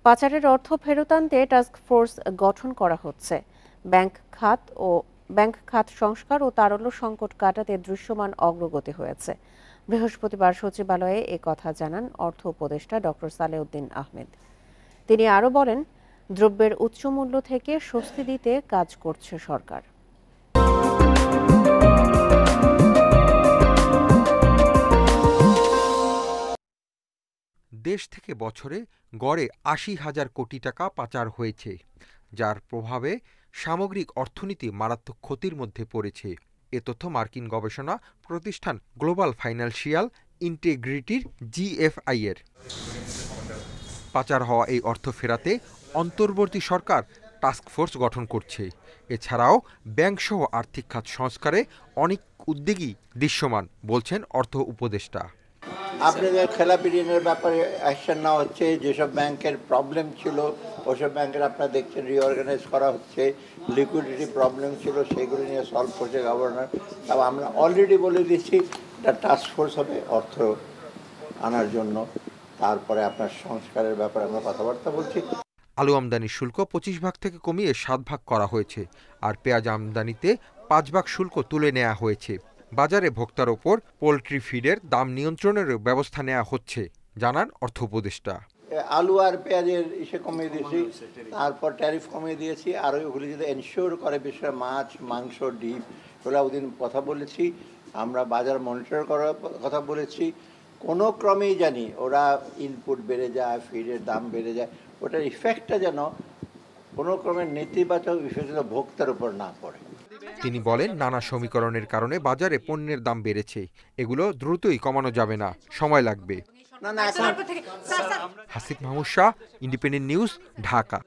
পাচারের অর্থ ফেরত আনতে টাস্ক ফোর্স গঠন করা হচ্ছে। ব্যাংক খাত সংস্কার ও তারল্য সংকট কাটাতে দৃশ্যমান অগ্রগতি হয়েছে। বৃহস্পতিবার সচিবালয়ে কথা জানান অর্থ উপদেষ্টা ডক্টর সালেউদ্দিন আহমেদ। তিনি আরও বলেন, দ্রব্যের উচ্চ মূল্য থেকে স্বস্তি দিতে কাজ করছে সরকার। দেশ থেকে বছরে গড়ে ৮০,০০০ কোটি টাকা পাচার হয়েছে, যার প্রভাবে সামগ্রিক অর্থনীতি মারাত্মক ক্ষতির মধ্যে পড়েছে। এ তথ্য মার্কিন গবেষণা প্রতিষ্ঠান গ্লোবাল ফাইন্যান্সিয়াল ইন্টিগ্রিটির GFI এর। পাচার হওয়া এই অর্থ ফেরাতে অন্তর্বর্তী সরকার টাস্ক ফোর্স গঠন করছে। এছাড়াও ব্যাংকসহ আর্থিক খাত সংস্কারে অনেক উদ্যোগী দৃশ্যমান, বলছেন অর্থ উপদেষ্টা। আপনাদের খেলাপি ঋণের ব্যাপারে অ্যাকশন নেওয়া হচ্ছে। যেসব ব্যাংকের প্রবলেম ছিল ওসব ব্যাংকের আপনারা দেখছেন রিঅর্গানাইজ করা হচ্ছে। লিকুইডিটি প্রবলেম ছিল সেগুলো নিয়ে সলভ করছে গভর্নর। তবে আমরা অলরেডি বলে দিচ্ছি একটা টাস্ক ফোর্স হবে অর্থ আনার জন্য। তারপরে আপনার সংস্কারের ব্যাপারে আমরা কথাবার্তা বলছি। আলু আমদানির শুল্ক 25 ভাগ থেকে কমিয়ে 7 ভাগ করা হয়েছে, আর পেঁয়াজ আমদানিতে 5 ভাগ শুল্ক তুলে নেওয়া হয়েছে। বাজারে ভোক্তার ওপর পোলট্রি ফিডের দাম নিয়ন্ত্রণেরও ব্যবস্থা নেওয়া হচ্ছে, জানান অর্থ উপদেষ্টা। আলু আর পেঁয়াজের ইসে কমিয়ে দিয়েছি, তারপর ট্যারিফ কমিয়ে দিয়েছি। আর ওইগুলি যদি এনশিওর করে, বিশেষ করে মাছ, মাংস, ডিম, ওগুলো ওদিন কথা বলেছি। আমরা বাজার মনিটর করার কথা বলেছি। কোনো ক্রমেই জানি ওরা ইনপুট বেড়ে যায়, ফিডের দাম বেড়ে যায়, ওটার ইফেক্টটা যেন কোনো ক্রমে নেতিবাচক বিশেষত ভোক্তার উপর না পড়ে। তিনি বলেন, নানা সমীকরণের কারণে বাজারে পণ্যের দাম বেড়েছে, এগুলো দ্রুতই কমানো যাবে না, সময় লাগবে। না, এখন হাসিব মাহমুদ শাহ, ইন্ডিপেন্ডেন্ট নিউজ, ঢাকা।